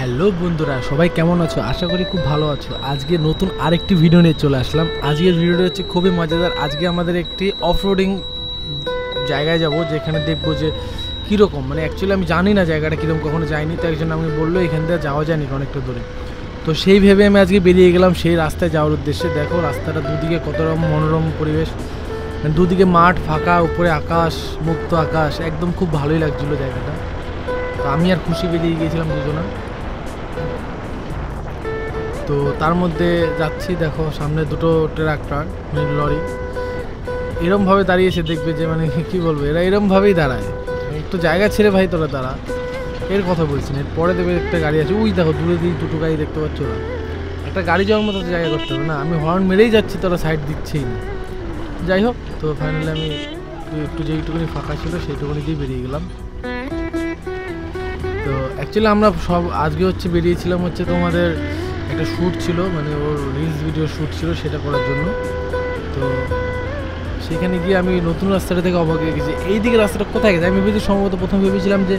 Hello বন্ধুরা, সবাই কেমন আছো? আশা করি খুব ভালো আছো। আজকে নতুন আরেকটি ভিডিও নিয়ে চলে আসলাম। আজকের ভিডিওটা হচ্ছে খুবই মজাদার। আজকে আমাদের একটি অফরোডিং জায়গায় যাব, যেখানে দেখবো যে কীরকম, মানে অ্যাকচুয়ালি আমি জানি না জায়গাটা কীরকম, কখনো যাইনি। তো একজন আমাকে বললো এখান থেকে যাওয়া যায়নি অনেকটা দূরে। তো সেই ভেবে আমি আজকে বেরিয়ে গেলাম সেই রাস্তায় যাওয়ার উদ্দেশ্যে। দেখো রাস্তাটা দুদিকে কত রকম মনোরম পরিবেশ, দুদিকে মাঠ ফাঁকা, উপরে আকাশ, মুক্ত আকাশ, একদম খুব ভালোই লাগছিলো জায়গাটা। তো আমি আর খুশি বেরিয়ে গিয়েছিলাম দুজনা। তো তার মধ্যে যাচ্ছি, দেখো সামনে দুটো ট্রাক্টর, লরি এরমভাবে দাঁড়িয়েছে, দেখবে যে মানে কী বলবো, এরা এরমভাবেই দাঁড়ায়। একটু জায়গা ছেড়ে ভাই তোরা দাঁড়া, এর কথা বলছি না। পরে দেবে একটা গাড়ি আছে, ওই দেখো দূরে দিয়ে দুটো গাড়ি দেখতে পাচ্ছ না। একটা গাড়ি যাওয়ার মতো জায়গা করতে হবে না, আমি হর্ন মেরেই যাচ্ছি, তোরা সাইড দিচ্ছেই না। যাই হোক, তো ফাইনালি আমি একটু যেইটুকুনি ফাঁকা ছিল সেইটুকুনি দিয়ে বেরিয়ে গেলাম। তো অ্যাকচুয়ালি আমরা সব আজকে হচ্ছে বেরিয়েছিলাম হচ্ছে তোমাদের একটা শ্যুট ছিল, মানে ওর রিলস ভিডিও শ্যুট ছিল, সেটা করার জন্য। তো সেখানে গিয়ে আমি নতুন রাস্তাটা থেকে অবাক হয়ে গেছি। এই দিকে রাস্তাটা কোথায় গেছে আমি ভেবেছি, সম্ভবত প্রথমে ভেবেছিলাম যে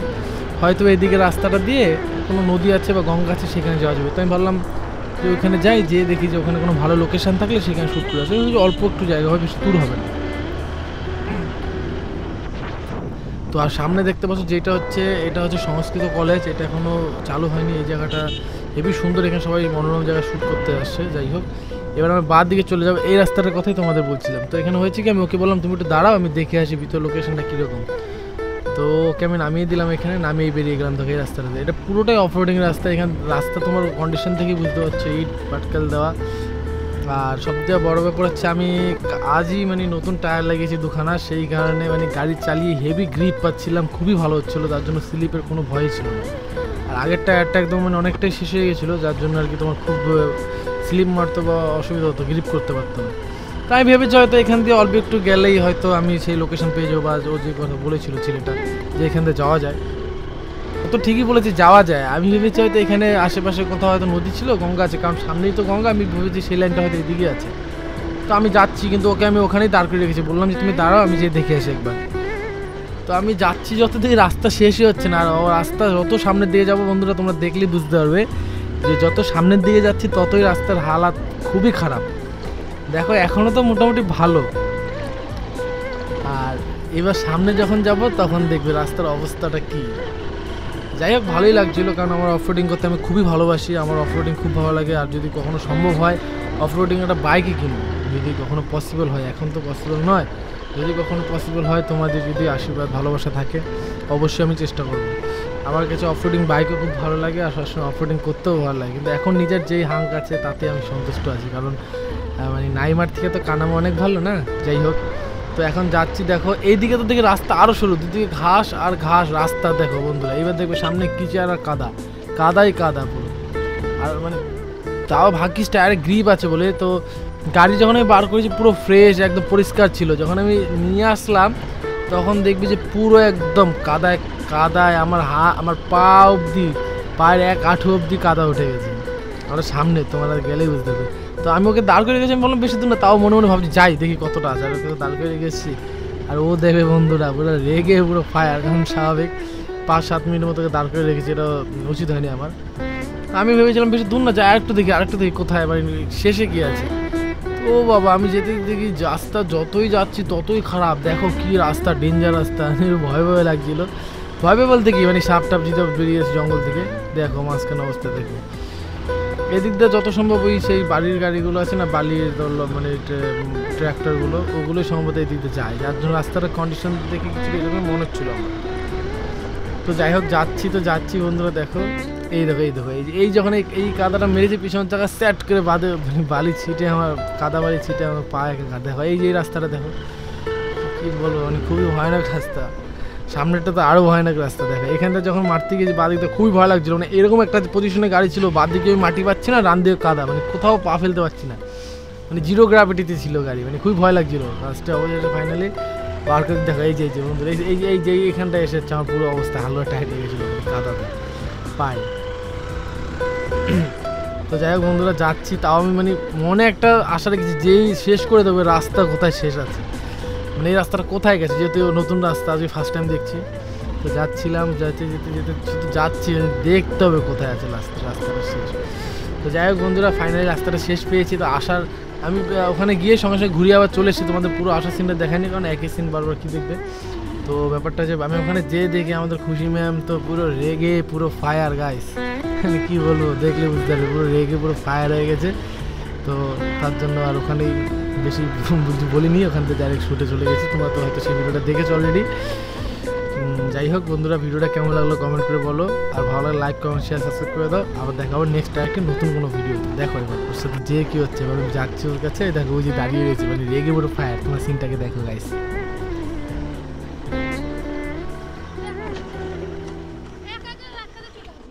হয়তো এই দিকে রাস্তাটা দিয়ে কোনো নদী আছে বা গঙ্গা আছে, সেখানে যাওয়া যাবে। তো আমি ভাবলাম যে ওখানে যাই, যেয়ে দেখি যে ওখানে কোনো ভালো লোকেশান থাকলে সেখানে শ্যুট করে আসবে। অল্প একটু জায়গা হবে, বেশি দূর হবে না। তো আর সামনে দেখতে পাচ্ছ যেটা হচ্ছে, এটা হচ্ছে সংস্কৃত কলেজ। এটা এখনও চালু হয়নি। এই জায়গাটা হেবি সুন্দর, এখানে সবাই মনোরম জায়গায় শ্যুট করতে আসছে। যাই হোক, এবার আমি বাদ দিকে চলে যাবো। এই রাস্তাটার কথাই তোমাদের বলছিলাম। তো এখানে হয়েছে কি, আমি ওকে বললাম তুমি একটু দাঁড়াও, আমি দেখে আসি ভিতর লোকেশনটা কীরকম। তো ওকে আমি নামিয়ে দিলাম, এখানে নামিয়ে বেরিয়ে গেলাম। দেখো এই রাস্তাটাতে, এটা পুরোটাই অফরোডিং রাস্তা। এখানে রাস্তা তোমার কন্ডিশন থেকেই বুঝতে পারছো, ইট পাটকেল দেওয়া। আর সবথেকে বড় ব্যাপার হচ্ছে, আমি আজই মানে নতুন টায়ার লাগিয়েছি দুখানা, সেই কারণে মানে গাড়ি চালিয়ে হেভি গ্রিপ পাচ্ছিলাম, খুবই ভালো হচ্ছিলো। তার জন্য স্লিপের কোনো ভয়ই ছিল না। আর আগের টায়ারটা একদম মানে অনেকটাই শেষ হয়ে গেছিলো, যার জন্য আর কি তোমার খুব স্লিপ মারতো বা অসুবিধা হতো, গ্রিপ করতে পারতো না। তাই ভেবেছি হয়তো এখান দিয়ে অল্প একটু গেলেই হয়তো আমি সেই লোকেশন পেয়ে যাবো, বা ও যে কথা বলেছিল ছেলেটা যে এখান থেকে যাওয়া যায়। ও তো ঠিকই বলেছে, যাওয়া যায়। আমি ভেবেছি হয়তো এখানে আশেপাশে কোথাও হয়তো নদী ছিল, গঙ্গা আছে, কারণ সামনেই তো গঙ্গা। আমি ভেবেছি সেই লাইনটা হয়তো এদিকে আছে। তো আমি যাচ্ছি, কিন্তু ওকে আমি ওখানেই দাঁড় করে রেখেছি, বললাম যে তুমি দাঁড়াও, আমি যেয়ে দেখে আসি একবার। তো আমি যাচ্ছি, যত দিকে রাস্তা শেষই হচ্ছে না। আর ও রাস্তা যত সামনের দিকে যাবো বন্ধুরা, তোমরা দেখলেই বুঝতে পারবে যে যত সামনের দিকে যাচ্ছি ততই রাস্তার হালাত খুবই খারাপ। দেখো এখনও তো মোটামুটি ভালো, আর এবার সামনে যখন যাব তখন দেখবে রাস্তার অবস্থাটা কী। যাই হোক, ভালোই লাগছিলো, কারণ আমার অফরোডিং করতে আমি খুবই ভালোবাসি। আমার অফরোডিং খুব ভালো লাগে। আর যদি কখনো সম্ভব হয় অফরোডিং একটা বাইকই কিনবো, যদি কখনো পসিবল হয়। এখন তো পসিবল নয়, যদি কখনো পসিবল হয়, তোমাদের যদি আশীর্বাদ ভালোবাসা থাকে, অবশ্যই আমি চেষ্টা করবো। আমার কাছে অফরোডিং বাইকও খুব ভালো লাগে, আর সবসময় অফরোডিং করতেও ভালো লাগে। কিন্তু এখন নিজের যেই হাঙ্ক আছে তাতে আমি সন্তুষ্ট আছি, কারণ মানে নাইমার থেকে তো কানামা অনেক ভালো না। যাই হোক, তো এখন যাচ্ছি। দেখো এইদিকে তো দেখি রাস্তা আরও সরু, দুদিকে ঘাস আর ঘাস রাস্তা। দেখো বন্ধুরা, এইবার দেখবে সামনে কিচার আর কাদা, কাদাই কাদা পুরো। আর মানে তাও ভাগ্যিস টায়ারে গ্রিপ আছে বলে। তো গাড়ি যখন আমি বার করেছি পুরো ফ্রেশ, একদম পরিষ্কার ছিল। যখন আমি নিয়ে আসলাম তখন দেখবি যে পুরো একদম কাদায় কাদায়, আমার পা অবধি, পায়ের এক আঁঠু অবধি কাদা উঠে গেছে। আমার সামনে তোমার গেলেই বুঝতে পারবে। তো আমি ওকে দাঁড় করে রেখেছি, আমি বললাম বেশি দূর না, তাও মনে মনে ভাবছি যাই দেখি কতটা আছে। আর ওকে দাঁড় করে রেখেছি, আর ও দেবে বন্ধুরা পুরো রেগে পুরো ফায়ার। কারণ স্বাভাবিক 5-7 মিনিটের মতো দাঁড় করে রেখেছি, এটা উচিত হয়নি আমার। আমি ভেবেছিলাম বেশি দূর না, যাই আরেকটু দেখি কোথায়, মানে শেষে কি আছে। ও বাবা, আমি যেতে দেখি রাস্তা যতই যাচ্ছি ততই খারাপ। দেখো কি রাস্তা, ডেঞ্জার রাস্তা। ভয় লাগছিল। ভয় বলতে কি, মানে সাপ টাপ যেতে বেরিয়েছে জঙ্গল থেকে। দেখো মাঝখানে অবস্থা দেখো। এদিক দিয়ে যত সম্ভব ওই সেই বাড়ির গাড়িগুলো আছে না, বালির মানে ট্র্যাক্টরগুলো, ওগুলোই সম্ভবত এই দিকতে যায়, যার জন্য রাস্তার কন্ডিশন দেখে কিছু এরকম মনে হচ্ছিল আমার। তো যাই হোক, যাচ্ছি বন্ধুরা। দেখো এই দেখো এই যখন এই কাদাটা মেরেছে পিছনের চাকা স্যাট করে বাদে, বালি ছিটে আমার, কাদা বালি ছিটে আমার পায়ে কাঁদে হয়। এই যে রাস্তাটা দেখো, কী বলবো, মানে খুবই ভয়ানক রাস্তা। সামনেরটা তো আরও ভয়ানক রাস্তা। দেখো এখানটা যখন মারতে গিয়েছি বাদিকটা খুবই ভয় লাগছিল, মানে এরকম একটা পজিশনে গাড়ি ছিল, বাদিকে আমি মাটি পাচ্ছি না, ডান দিকে কাদা, মানে কোথাও পা ফেলতে পারছি না, মানে জিরো গ্র্যাভিটিতে ছিল গাড়ি, মানে খুবই ভয় লাগছিল। লাস্টে অবশেষে ফাইনালি বার করে দেখো এই যে বন্ধুরা, এই যে এইখানটা এসেছে আমার পুরো অবস্থা হালুয়া টাইট হয়ে গেছিলো কাদাতে পায়ে। তো যাই হোক বন্ধুরা, যাচ্ছি, তাও আমি মানে মনে একটা আশা রেখেছি যেই শেষ করে দেবো রাস্তা কোথায় শেষ আছে, মানে এই রাস্তাটা কোথায় গেছে, যেহেতু নতুন রাস্তা আজকে ফার্স্ট টাইম দেখছি। তো যাচ্ছিলাম, যেতে যেতে যেতে শুধু যাচ্ছি, দেখতে হবে কোথায় আছে রাস্তাটা শেষ। তো যাই হোক বন্ধুরা, ফাইনালি রাস্তাটা শেষ পেয়েছি। তো আসার আমি ওখানে গিয়ে সঙ্গে সঙ্গে ঘুরিয়ে আবার চলে এসেছি, তোমাদের পুরো আসার সিনটা দেখায়নি, কারণ একই সিন বারবার কী দেখবে। তো ব্যাপারটা যে আমি ওখানে দেখি আমাদের খুশি ম্যাম তো পুরো রেগে পুরো ফায়ার গাইস, কী বলবো, দেখলে বুঝতে পারবে, পুরো রেগে পুরো ফায়ার হয়ে গেছে। তো তার জন্য আর ওখানেই বেশি বলিনি, ওখান থেকে ডাইরেক্ট শুটে চলে গেছি। তোমরা তো হয়তো সেই ভিডিওটা দেখেছো অলরেডি। যাই হোক বন্ধুরা, ভিডিওটা কেমন লাগলো কমেন্ট করে বলো, আর ভালো লাগলে লাইক কমেন্ট শেয়ার সাবস্ক্রাইব করে দাও। আবার দেখাবো নেক্সট একটা নতুন কোনো ভিডিও। দেখো এবার ওর সাথে যে কী হচ্ছে, এবার আমি যাচ্ছি ওর কাছে, দেখো ওই যে দাঁড়িয়ে রয়েছে, মানে রেগে পুরো ফায়ার। তোমার সিনটাকে দেখো গাইস।